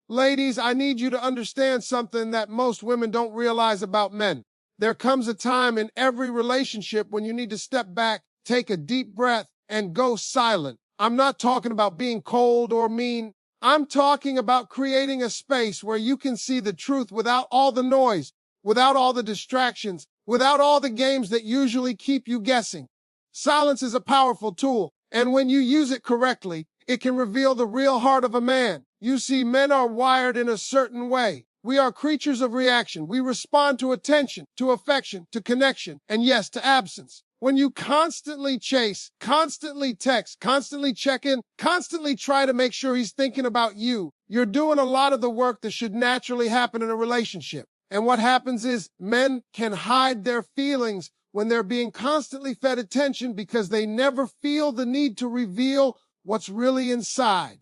Ladies, I need you to understand something that most women don't realize about men. There comes a time in every relationship when you need to step back, take a deep breath, and go silent. I'm not talking about being cold or mean. I'm talking about creating a space where you can see the truth without all the noise, without all the distractions, without all the games that usually keep you guessing. Silence is a powerful tool, and when you use it correctly, it can reveal the real heart of a man. You see, men are wired in a certain way. We are creatures of reaction. We respond to attention, to affection, to connection, and yes, to absence. When you constantly chase, constantly text, constantly check in, constantly try to make sure he's thinking about you, you're doing a lot of the work that should naturally happen in a relationship. And what happens is men can hide their feelings when they're being constantly fed attention because they never feel the need to reveal what's really inside.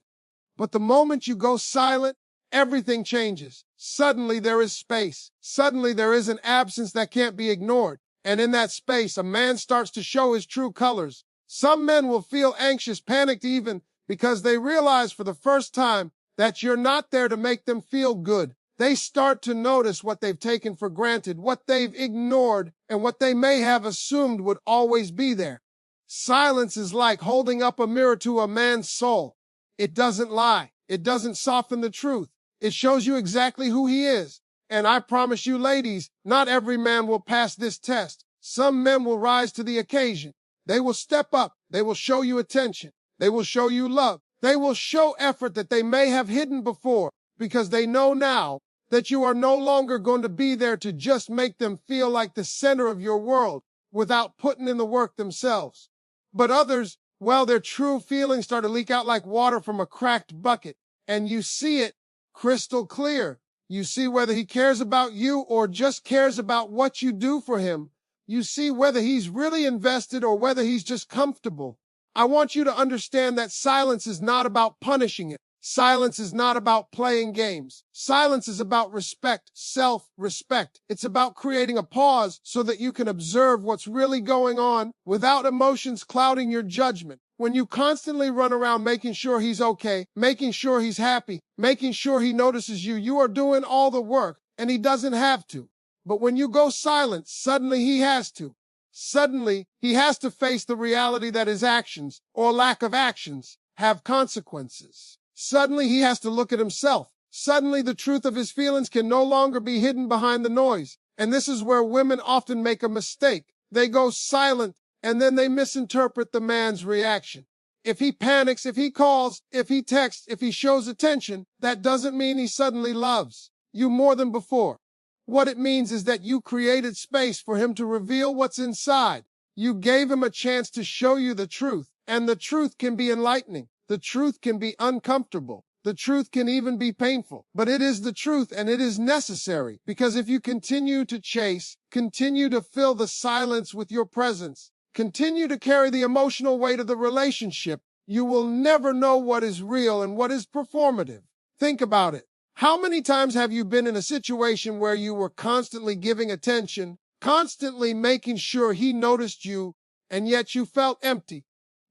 But the moment you go silent, everything changes. Suddenly there is space. Suddenly there is an absence that can't be ignored. And in that space, a man starts to show his true colors. Some men will feel anxious, panicked even, because they realize for the first time that you're not there to make them feel good. They start to notice what they've taken for granted, what they've ignored, and what they may have assumed would always be there. Silence is like holding up a mirror to a man's soul. It doesn't lie. It doesn't soften the truth. It shows you exactly who he is. And I promise you, ladies, not every man will pass this test. Some men will rise to the occasion. They will step up. They will show you attention. They will show you love. They will show effort that they may have hidden before because they know now that you are no longer going to be there to just make them feel like the center of your world without putting in the work themselves. But others, well, their true feelings start to leak out like water from a cracked bucket, and you see it crystal clear. You see whether he cares about you or just cares about what you do for him. You see whether he's really invested or whether he's just comfortable. I want you to understand that silence is not about punishing it. Silence is not about playing games. Silence is about respect, self-respect. It's about creating a pause so that you can observe what's really going on without emotions clouding your judgment. When you constantly run around making sure he's okay, making sure he's happy, making sure he notices you, you are doing all the work and he doesn't have to. But when you go silent, suddenly he has to. Suddenly, he has to face the reality that his actions, or lack of actions, have consequences. Suddenly, he has to look at himself. Suddenly, the truth of his feelings can no longer be hidden behind the noise. And this is where women often make a mistake. They go silent, and then they misinterpret the man's reaction. If he panics, if he calls, if he texts, if he shows attention, that doesn't mean he suddenly loves you more than before. What it means is that you created space for him to reveal what's inside. You gave him a chance to show you the truth, and the truth can be enlightening. The truth can be uncomfortable. The truth can even be painful, but it is the truth and it is necessary because if you continue to chase, continue to fill the silence with your presence, continue to carry the emotional weight of the relationship, you will never know what is real and what is performative. Think about it. How many times have you been in a situation where you were constantly giving attention, constantly making sure he noticed you, and yet you felt empty?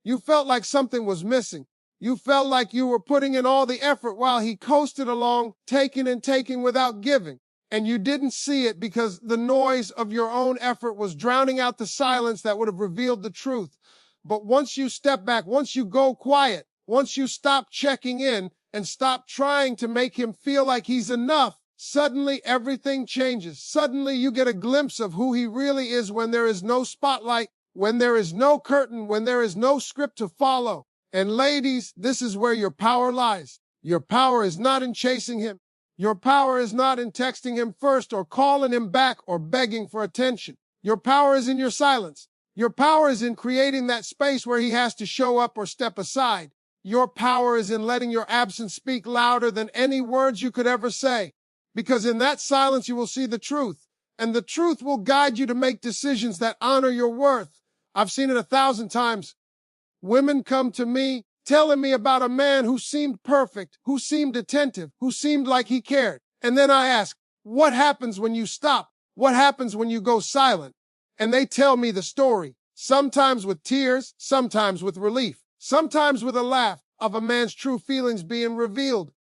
You felt like something was missing. You felt like you were putting in all the effort while he coasted along, taking and taking without giving. And you didn't see it because the noise of your own effort was drowning out the silence that would have revealed the truth. But once you step back, once you go quiet, once you stop checking in and stop trying to make him feel like he's enough, suddenly everything changes. Suddenly you get a glimpse of who he really is when there is no spotlight, when there is no curtain, when there is no script to follow. And ladies, this is where your power lies. Your power is not in chasing him. Your power is not in texting him first or calling him back or begging for attention. Your power is in your silence. Your power is in creating that space where he has to show up or step aside. Your power is in letting your absence speak louder than any words you could ever say. Because in that silence you will see the truth. And the truth will guide you to make decisions that honor your worth. I've seen it 1,000 times. Women come to me telling me about a man who seemed perfect, who seemed attentive, who seemed like he cared. And then I ask, what happens when you stop? What happens when you go silent? And they tell me the story, sometimes with tears, sometimes with relief, sometimes with a laugh of a man's true feelings being revealed.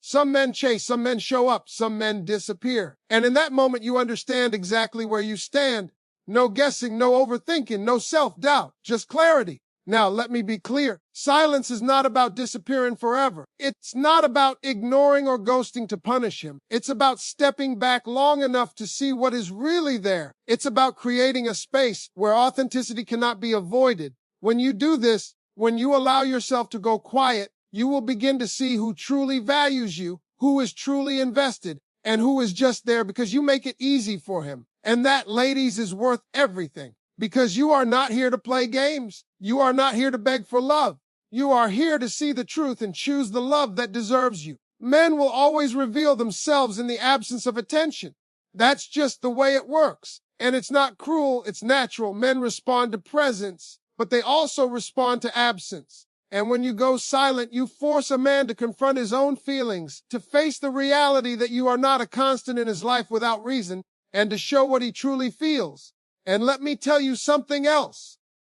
Some men chase, some men show up, some men disappear. And in that moment, you understand exactly where you stand. No guessing, no overthinking, no self-doubt, just clarity. Now, let me be clear. Silence is not about disappearing forever. It's not about ignoring or ghosting to punish him. It's about stepping back long enough to see what is really there. It's about creating a space where authenticity cannot be avoided. When you do this, when you allow yourself to go quiet, you will begin to see who truly values you, who is truly invested, and who is just there because you make it easy for him. And that, ladies, is worth everything. Because you are not here to play games. You are not here to beg for love. You are here to see the truth and choose the love that deserves you. Men will always reveal themselves in the absence of attention. That's just the way it works. And it's not cruel, it's natural. Men respond to presence, but they also respond to absence. And when you go silent, you force a man to confront his own feelings, to face the reality that you are not a constant in his life without reason, and to show what he truly feels. And let me tell you something else.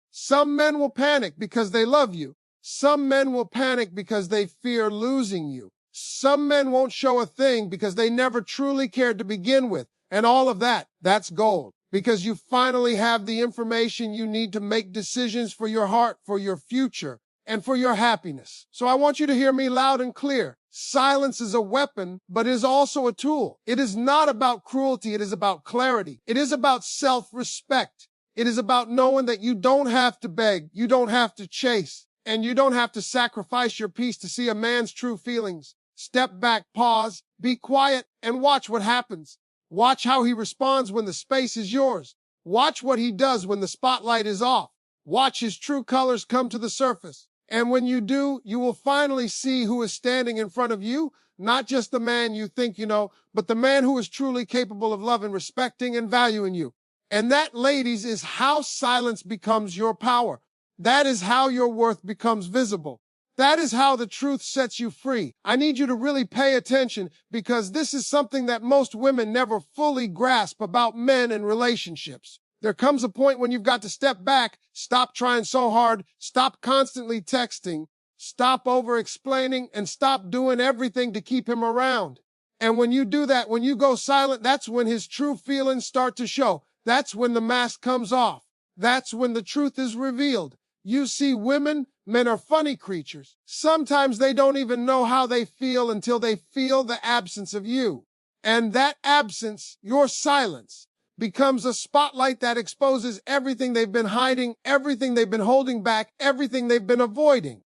Some men will panic because they love you. Some men will panic because they fear losing you. Some men won't show a thing because they never truly cared to begin with. And all of that, that's gold. Because you finally have the information you need to make decisions for your heart, for your future, and for your happiness. So I want you to hear me loud and clear. Silence is a weapon, but is also a tool. It is not about cruelty. It is about clarity. It is about self-respect. It is about knowing that you don't have to beg, you don't have to chase, and you don't have to sacrifice your peace to see a man's true feelings. Step back, pause, be quiet, and watch what happens. Watch how he responds when the space is yours. Watch what he does when the spotlight is off. Watch his true colors come to the surface. And when you do, you will finally see who is standing in front of you, not just the man you think you know, but the man who is truly capable of loving, respecting, and valuing you. And that, ladies, is how silence becomes your power. That is how your worth becomes visible. That is how the truth sets you free. I need you to really pay attention because this is something that most women never fully grasp about men and relationships. There comes a point when you've got to step back, stop trying so hard, stop constantly texting, stop over-explaining, and stop doing everything to keep him around. And when you do that, when you go silent, that's when his true feelings start to show. That's when the mask comes off. That's when the truth is revealed. You see, men are funny creatures. Sometimes they don't even know how they feel until they feel the absence of you. And that absence, your silence, becomes a spotlight that exposes everything they've been hiding, everything they've been holding back, everything they've been avoiding.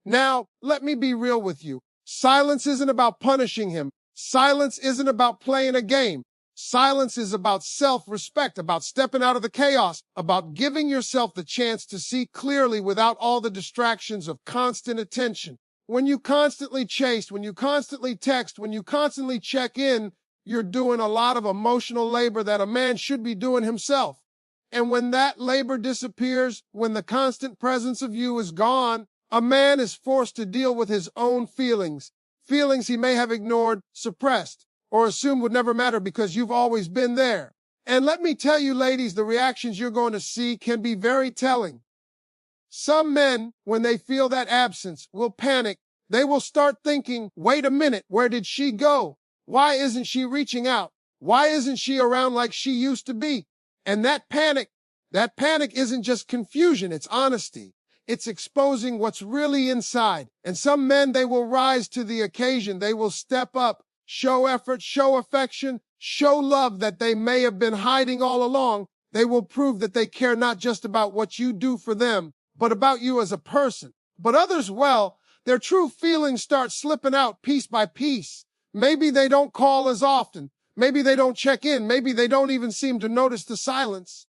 Now, let me be real with you. Silence isn't about punishing him. Silence isn't about playing a game. Silence is about self-respect, about stepping out of the chaos, about giving yourself the chance to see clearly without all the distractions of constant attention. When you constantly chase, when you constantly text, when you constantly check in, you're doing a lot of emotional labor that a man should be doing himself. And when that labor disappears, when the constant presence of you is gone, a man is forced to deal with his own feelings, feelings he may have ignored, suppressed, or assumed would never matter because you've always been there. And let me tell you, ladies, the reactions you're going to see can be very telling. Some men, when they feel that absence, will panic. They will start thinking, wait a minute, where did she go? Why isn't she reaching out? Why isn't she around like she used to be? And that panic isn't just confusion, it's honesty. It's exposing what's really inside. And some men, they will rise to the occasion. They will step up, show effort, show affection, show love that they may have been hiding all along. They will prove that they care not just about what you do for them, but about you as a person. But others, well, their true feelings start slipping out piece by piece. Maybe they don't call as often. Maybe they don't check in. Maybe they don't even seem to notice the silence.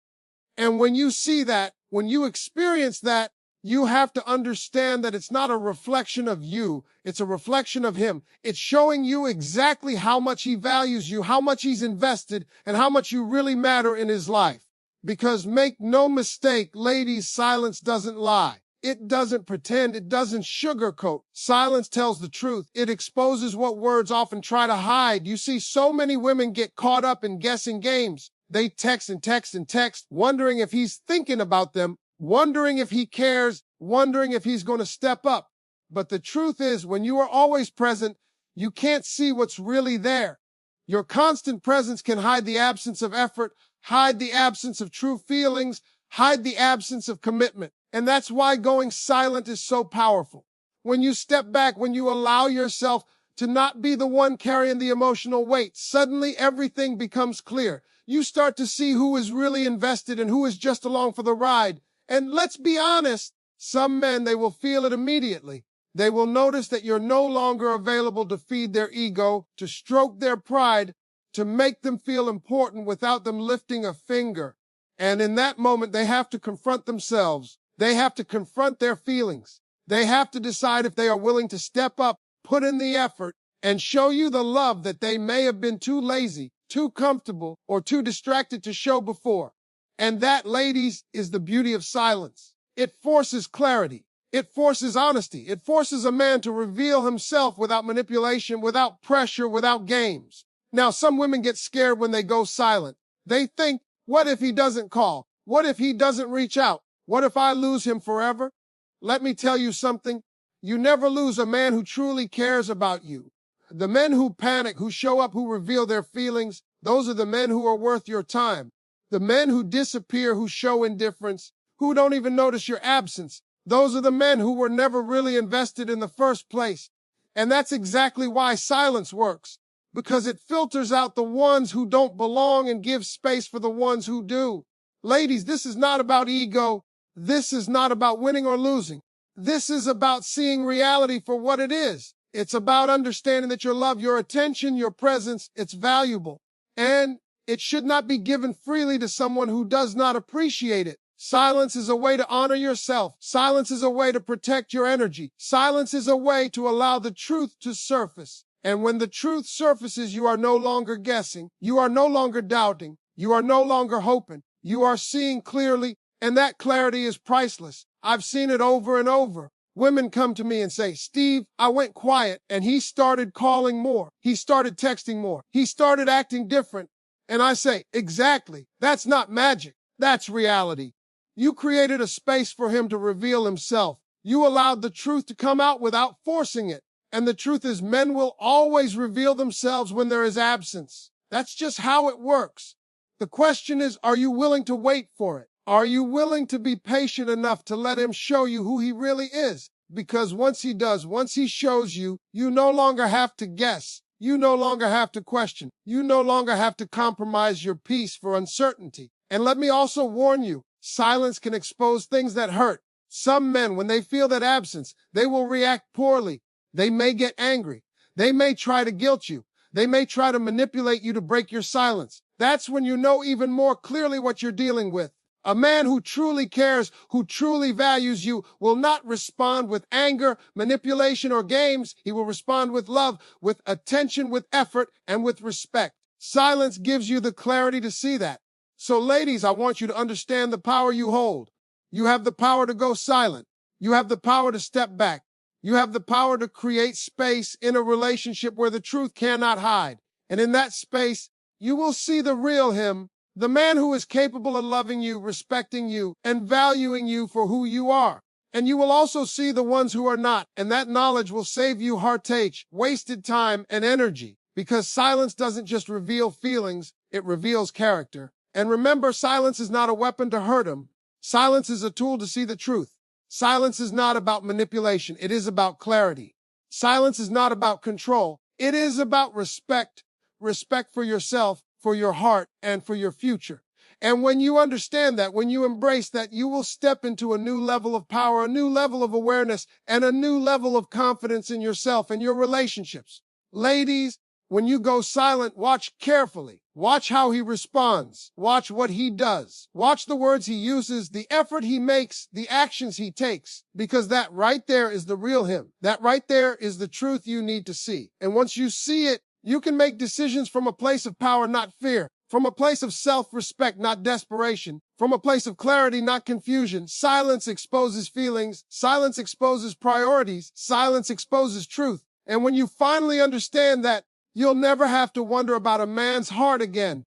And when you see that, when you experience that, you have to understand that it's not a reflection of you. It's a reflection of him. It's showing you exactly how much he values you, how much he's invested, and how much you really matter in his life. Because make no mistake, ladies, silence doesn't lie. It doesn't pretend. It doesn't sugarcoat. Silence tells the truth. It exposes what words often try to hide. You see, so many women get caught up in guessing games. They text and text and text, wondering if he's thinking about them, wondering if he cares, wondering if he's going to step up. But the truth is, when you are always present, You can't see what's really there. Your constant presence can hide the absence of effort, hide the absence of true feelings, hide the absence of commitment. And that's why going silent is so powerful. When you step back, when you allow yourself to not be the one carrying the emotional weight, suddenly everything becomes clear. You start to see who is really invested and who is just along for the ride. And let's be honest, some men, they will feel it immediately. They will notice that you're no longer available to feed their ego, to stroke their pride, to make them feel important without them lifting a finger. And in that moment, they have to confront themselves. They have to confront their feelings. They have to decide if they are willing to step up, put in the effort, and show you the love that they may have been too lazy, too comfortable, or too distracted to show before. And that, ladies, is the beauty of silence. It forces clarity. It forces honesty. It forces a man to reveal himself without manipulation, without pressure, without games. Now, some women get scared when they go silent. They think, what if he doesn't call? What if he doesn't reach out? What if I lose him forever? Let me tell you something. You never lose a man who truly cares about you. The men who panic, who show up, who reveal their feelings, those are the men who are worth your time. The men who disappear, who show indifference, who don't even notice your absence, those are the men who were never really invested in the first place. And that's exactly why silence works, because it filters out the ones who don't belong and gives space for the ones who do. Ladies, this is not about ego. This is not about winning or losing. This is about seeing reality for what it is. It's about understanding that your love, your attention, your presence, it's valuable. And it should not be given freely to someone who does not appreciate it. Silence is a way to honor yourself. Silence is a way to protect your energy. Silence is a way to allow the truth to surface. And when the truth surfaces, you are no longer guessing. You are no longer doubting. You are no longer hoping. You are seeing clearly, and that clarity is priceless. I've seen it over and over. Women come to me and say, Steve, I went quiet and he started calling more. He started texting more. He started acting different. And I say, exactly. That's not magic. That's reality. You created a space for him to reveal himself. You allowed the truth to come out without forcing it. And the truth is, men will always reveal themselves when there is absence. That's just how it works. The question is, are you willing to wait for it? Are you willing to be patient enough to let him show you who he really is? Because once he does, once he shows you, you no longer have to guess. You no longer have to question. You no longer have to compromise your peace for uncertainty. And let me also warn you, silence can expose things that hurt. Some men, when they feel that absence, they will react poorly. They may get angry. They may try to guilt you. They may try to manipulate you to break your silence. That's when you know even more clearly what you're dealing with. A man who truly cares, who truly values you, will not respond with anger, manipulation, or games. He will respond with love, with attention, with effort, and with respect. Silence gives you the clarity to see that. So, ladies, I want you to understand the power you hold. You have the power to go silent. You have the power to step back. You have the power to create space in a relationship where the truth cannot hide. And in that space, you will see the real him. The man who is capable of loving you, respecting you, and valuing you for who you are. And you will also see the ones who are not, and that knowledge will save you heartache, wasted time, and energy. Because silence doesn't just reveal feelings, it reveals character. And remember, silence is not a weapon to hurt him. Silence is a tool to see the truth. Silence is not about manipulation, it is about clarity. Silence is not about control, it is about respect. Respect for yourself, for your heart, and for your future. And when you understand that, when you embrace that, you will step into a new level of power, a new level of awareness, and a new level of confidence in yourself and your relationships. Ladies, when you go silent, watch carefully. Watch how he responds. Watch what he does. Watch the words he uses, the effort he makes, the actions he takes. Because that right there is the real him. That right there is the truth you need to see. And once you see it, you can make decisions from a place of power, not fear. From a place of self-respect, not desperation. From a place of clarity, not confusion. Silence exposes feelings. Silence exposes priorities. Silence exposes truth. And when you finally understand that, you'll never have to wonder about a man's heart again.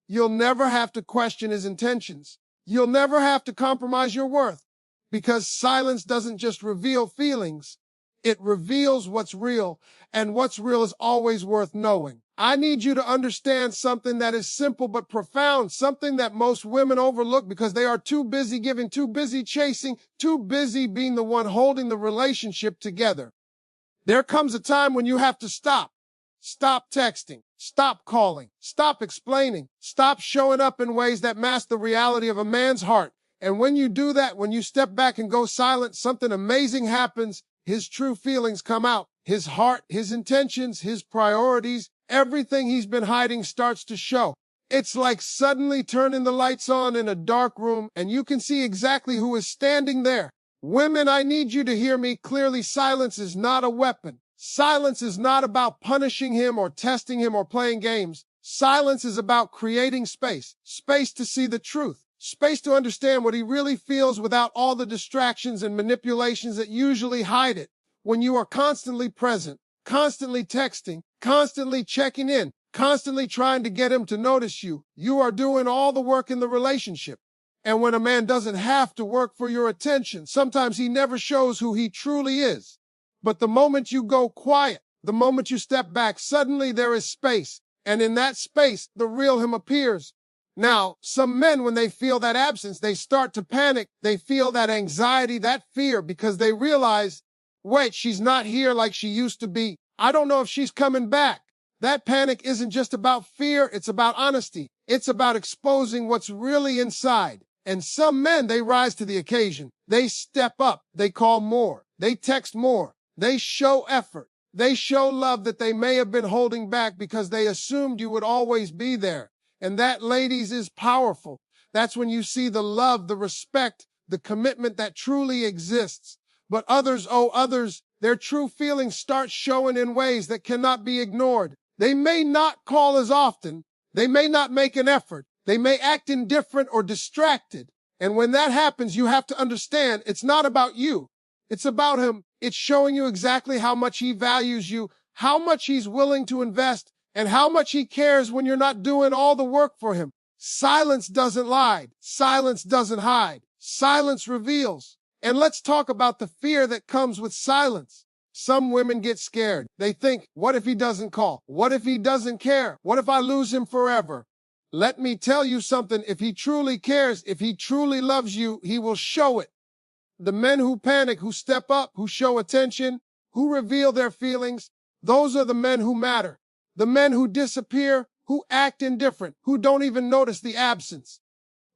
You'll never have to question his intentions. You'll never have to compromise your worth. Because silence doesn't just reveal feelings, It reveals what's real, and what's real is always worth knowing. I need you to understand something that is simple but profound, something that most women overlook because they are too busy giving, too busy chasing, too busy being the one holding the relationship together. There comes a time when you have to stop. Stop texting. Stop calling. Stop explaining. Stop showing up in ways that mask the reality of a man's heart. And when you do that, when you step back and go silent, something amazing happens. His true feelings come out. His heart, his intentions, his priorities, everything he's been hiding starts to show. It's like suddenly turning the lights on in a dark room and you can see exactly who is standing there. Women, I need you to hear me clearly. Silence is not a weapon. Silence is not about punishing him or testing him or playing games. Silence is about creating space. Space to see the truth. Space to understand what he really feels without all the distractions and manipulations that usually hide it. When you are constantly present, constantly texting, constantly checking in, constantly trying to get him to notice you, you are doing all the work in the relationship. And when a man doesn't have to work for your attention, sometimes he never shows who he truly is. But the moment you go quiet, the moment you step back, suddenly there is space. And in that space, the real him appears. Now, some men, when they feel that absence, they start to panic. They feel that anxiety, that fear, because they realize, wait, she's not here like she used to be. I don't know if she's coming back. That panic isn't just about fear. It's about honesty. It's about exposing what's really inside. And some men, they rise to the occasion. They step up. They call more. They text more. They show effort. They show love that they may have been holding back because they assumed you would always be there. And that, ladies, is powerful. That's when you see the love, the respect, the commitment that truly exists. But others, their true feelings start showing in ways that cannot be ignored. They may not call as often. They may not make an effort. They may act indifferent or distracted. And when that happens, you have to understand it's not about you. It's about him. It's showing you exactly how much he values you, how much he's willing to invest, and how much he cares when you're not doing all the work for him. Silence doesn't lie. Silence doesn't hide. Silence reveals. And let's talk about the fear that comes with silence. Some women get scared. They think, what if he doesn't call? What if he doesn't care? What if I lose him forever? Let me tell you something. If he truly cares, if he truly loves you, he will show it. The men who panic, who step up, who show attention, who reveal their feelings, those are the men who matter. The men who disappear, who act indifferent, who don't even notice the absence.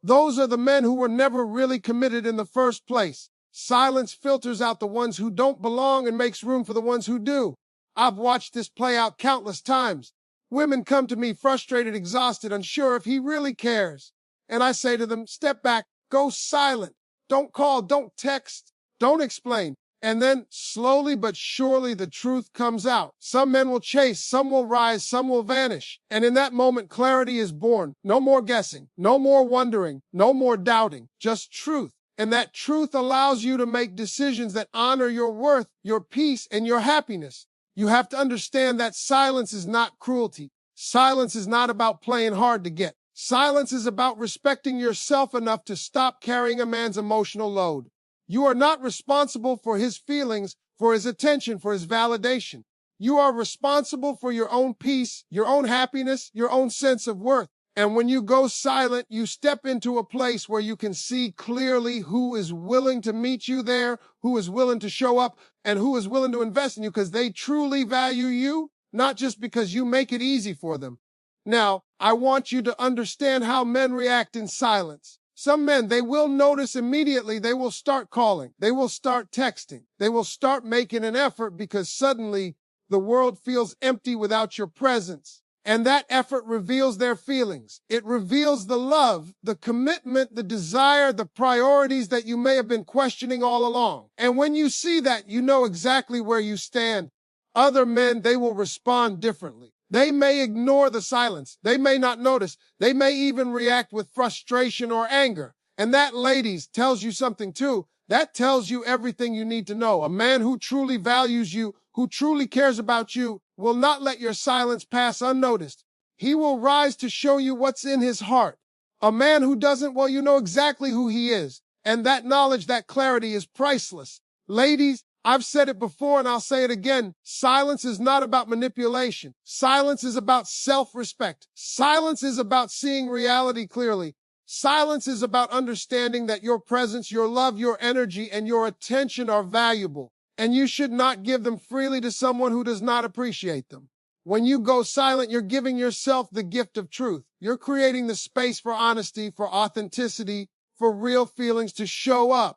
Those are the men who were never really committed in the first place. Silence filters out the ones who don't belong and makes room for the ones who do. I've watched this play out countless times. Women come to me frustrated, exhausted, unsure if he really cares. And I say to them, step back, go silent. Don't call, don't text, don't explain. And then slowly but surely the truth comes out. Some men will chase, some will rise, some will vanish. And in that moment, clarity is born. No more guessing, no more wondering, no more doubting, just truth. And that truth allows you to make decisions that honor your worth, your peace, and your happiness. You have to understand that silence is not cruelty. Silence is not about playing hard to get. Silence is about respecting yourself enough to stop carrying a man's emotional load. You are not responsible for his feelings, for his attention, for his validation. You are responsible for your own peace, your own happiness, your own sense of worth. And when you go silent, you step into a place where you can see clearly who is willing to meet you there, who is willing to show up, and who is willing to invest in you because they truly value you, not just because you make it easy for them. Now, I want you to understand how men react in silence. Some men, they will notice immediately. They will start calling. They will start texting. They will start making an effort because suddenly the world feels empty without your presence. And that effort reveals their feelings. It reveals the love, the commitment, the desire, the priorities that you may have been questioning all along. And when you see that, you know exactly where you stand. Other men, they will respond differently. They may ignore the silence. They may not notice. They may even react with frustration or anger. And that, ladies, tells you something too. That tells you everything you need to know. A man who truly values you, who truly cares about you, will not let your silence pass unnoticed. He will rise to show you what's in his heart. A man who doesn't, well, you know exactly who he is. And that knowledge, that clarity is priceless. Ladies, I've said it before and I'll say it again. Silence is not about manipulation. Silence is about self-respect. Silence is about seeing reality clearly. Silence is about understanding that your presence, your love, your energy, and your attention are valuable, and you should not give them freely to someone who does not appreciate them. When you go silent, you're giving yourself the gift of truth. You're creating the space for honesty, for authenticity, for real feelings to show up.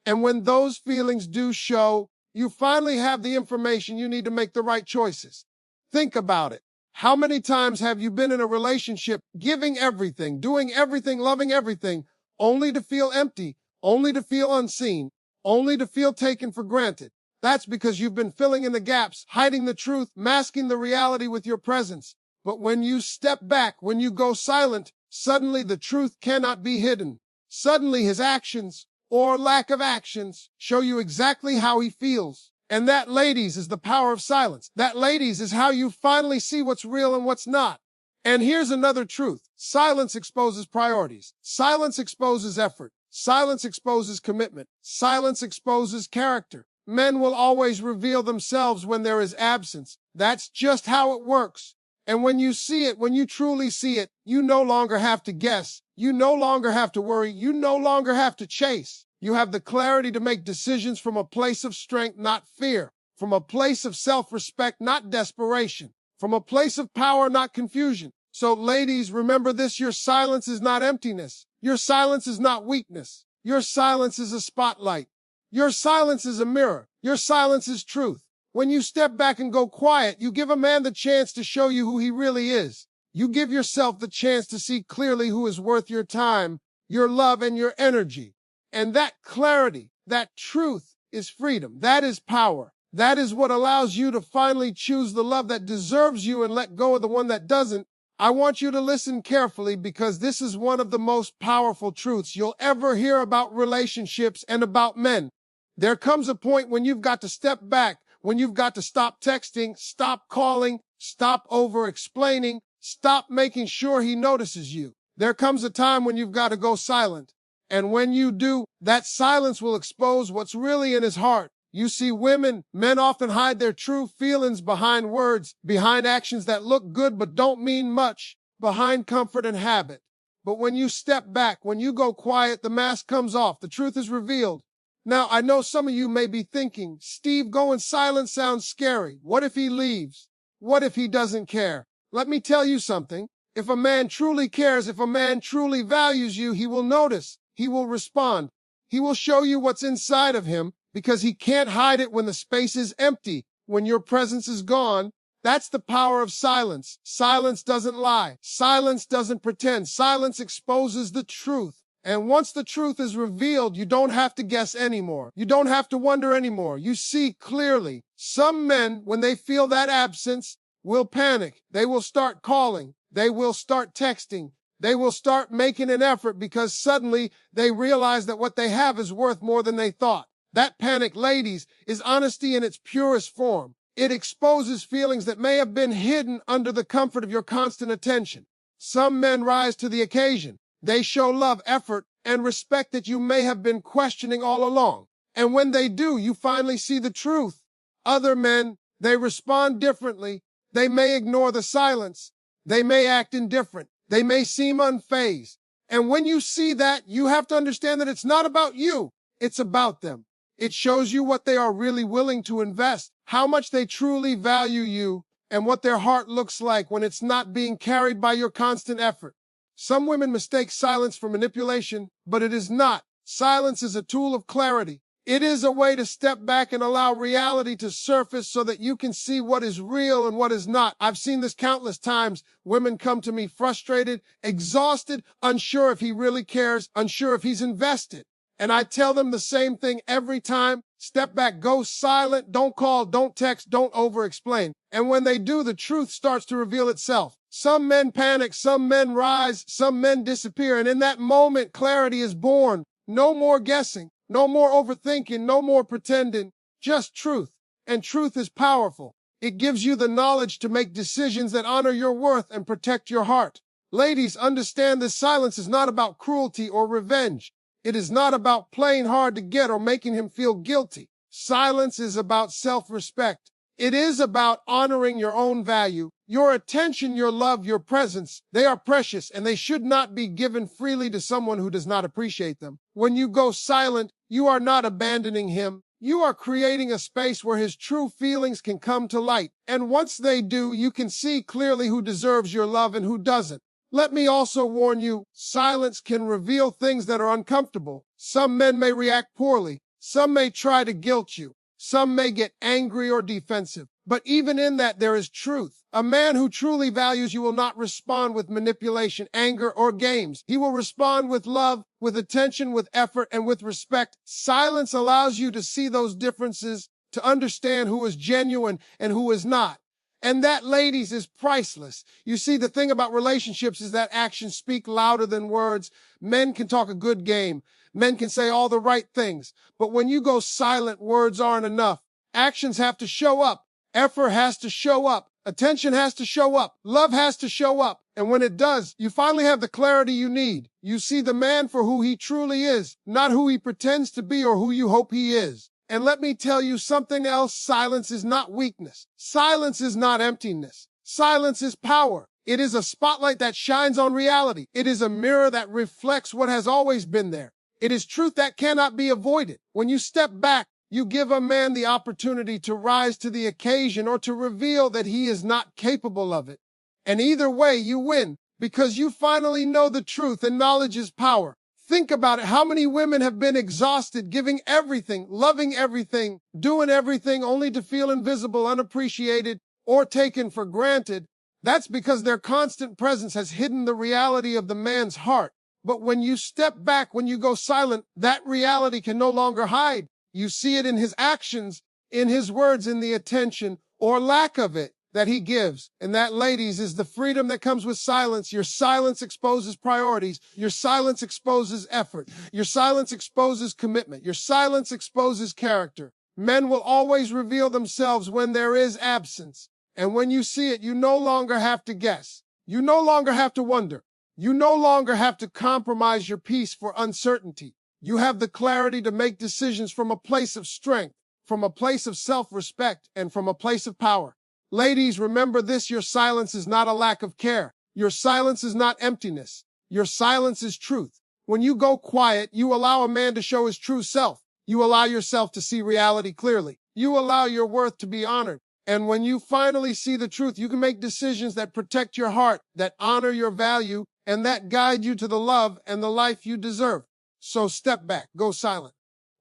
And when those feelings do show, you finally have the information you need to make the right choices. Think about it. How many times have you been in a relationship, giving everything, doing everything, loving everything, only to feel empty, only to feel unseen, only to feel taken for granted? That's because you've been filling in the gaps, hiding the truth, masking the reality with your presence. But when you step back, when you go silent, suddenly the truth cannot be hidden. Suddenly his actions, or lack of actions, show you exactly how he feels. And that, ladies, is the power of silence. That, ladies, is how you finally see what's real and what's not. And here's another truth. Silence exposes priorities. Silence exposes effort. Silence exposes commitment. Silence exposes character. Men will always reveal themselves when there is absence. That's just how it works. And when you see it, when you truly see it, you no longer have to guess. You no longer have to worry. You no longer have to chase. You have the clarity to make decisions from a place of strength, not fear. From a place of self-respect, not desperation. From a place of power, not confusion. So ladies, remember this: your silence is not emptiness. Your silence is not weakness. Your silence is a spotlight. Your silence is a mirror. Your silence is truth. When you step back and go quiet, you give a man the chance to show you who he really is. You give yourself the chance to see clearly who is worth your time, your love, and your energy. And that clarity, that truth, is freedom. That is power. That is what allows you to finally choose the love that deserves you and let go of the one that doesn't. I want you to listen carefully, because this is one of the most powerful truths you'll ever hear about relationships and about men. There comes a point when you've got to step back, when you've got to stop texting, stop calling, stop over-explaining, stop making sure he notices you. There comes a time when you've got to go silent. And when you do, that silence will expose what's really in his heart. You see, men often hide their true feelings behind words, behind actions that look good but don't mean much, behind comfort and habit. But when you step back, when you go quiet, the mask comes off, the truth is revealed. Now, I know some of you may be thinking, Steve, going silent sounds scary. What if he leaves? What if he doesn't care? Let me tell you something. If a man truly cares, if a man truly values you, he will notice. He will respond. He will show you what's inside of him, because he can't hide it when the space is empty, when your presence is gone. That's the power of silence. Silence doesn't lie. Silence doesn't pretend. Silence exposes the truth. And once the truth is revealed, you don't have to guess anymore. You don't have to wonder anymore. You see clearly. Some men, when they feel that absence, will panic. They will start calling. They will start texting. They will start making an effort, because suddenly they realize that what they have is worth more than they thought. That panic, ladies, is honesty in its purest form. It exposes feelings that may have been hidden under the comfort of your constant attention. Some men rise to the occasion. They show love, effort, and respect that you may have been questioning all along. And when they do, you finally see the truth. Other men, they respond differently. They may ignore the silence. They may act indifferent. They may seem unfazed. And when you see that, you have to understand that it's not about you. It's about them. It shows you what they are really willing to invest, how much they truly value you, and what their heart looks like when it's not being carried by your constant effort. Some women mistake silence for manipulation, but it is not. Silence is a tool of clarity. It is a way to step back and allow reality to surface so that you can see what is real and what is not. I've seen this countless times. Women come to me frustrated, exhausted, unsure if he really cares, unsure if he's invested. And I tell them the same thing every time. Step back, go silent, don't call, don't text, don't over-explain. And when they do, the truth starts to reveal itself. Some men panic, some men rise, some men disappear. And in that moment, clarity is born. No more guessing, no more overthinking, no more pretending, just truth. And truth is powerful. It gives you the knowledge to make decisions that honor your worth and protect your heart. Ladies, understand this: silence is not about cruelty or revenge. It is not about playing hard to get or making him feel guilty. Silence is about self-respect. It is about honoring your own value. Your attention, your love, your presence, they are precious and they should not be given freely to someone who does not appreciate them. When you go silent, you are not abandoning him. You are creating a space where his true feelings can come to light. And once they do, you can see clearly who deserves your love and who doesn't. Let me also warn you, silence can reveal things that are uncomfortable. Some men may react poorly. Some may try to guilt you. Some may get angry or defensive. But even in that, there is truth. A man who truly values you will not respond with manipulation, anger, or games. He will respond with love, with attention, with effort, and with respect. Silence allows you to see those differences, to understand who is genuine and who is not. And that, ladies, is priceless. You see, the thing about relationships is that actions speak louder than words. Men can talk a good game. Men can say all the right things. But when you go silent, words aren't enough. Actions have to show up. Effort has to show up. Attention has to show up. Love has to show up. And when it does, you finally have the clarity you need. You see the man for who he truly is, not who he pretends to be or who you hope he is. And let me tell you something else. Silence is not weakness. Silence is not emptiness. Silence is power. It is a spotlight that shines on reality. It is a mirror that reflects what has always been there. It is truth that cannot be avoided. When you step back, you give a man the opportunity to rise to the occasion or to reveal that he is not capable of it. And either way, you win because you finally know the truth, and knowledge is power. Think about it. How many women have been exhausted, giving everything, loving everything, doing everything, only to feel invisible, unappreciated, or taken for granted? That's because their constant presence has hidden the reality of the man's heart. But when you step back, when you go silent, that reality can no longer hide. You see it in his actions, in his words, in the attention or lack of it that he gives. And that, ladies, is the freedom that comes with silence. Your silence exposes priorities. Your silence exposes effort. Your silence exposes commitment. Your silence exposes character. Men will always reveal themselves when there is absence. And when you see it, you no longer have to guess. You no longer have to wonder. You no longer have to compromise your peace for uncertainty. You have the clarity to make decisions from a place of strength, from a place of self-respect, and from a place of power. Ladies, remember this: your silence is not a lack of care. Your silence is not emptiness. Your silence is truth. When you go quiet, you allow a man to show his true self. You allow yourself to see reality clearly. You allow your worth to be honored. And when you finally see the truth, you can make decisions that protect your heart, that honor your value, and that guide you to the love and the life you deserve. So step back, go silent,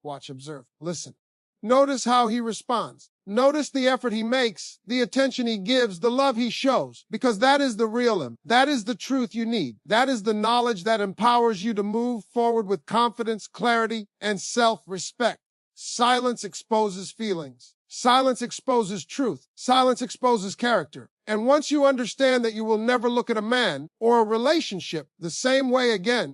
watch, observe, listen. Notice how he responds. Notice the effort he makes, the attention he gives, the love he shows, because that is the real him. That is the truth you need. That is the knowledge that empowers you to move forward with confidence, clarity, and self-respect. Silence exposes feelings. Silence exposes truth. Silence exposes character. And once you understand that you will never look at a man or a relationship the same way again,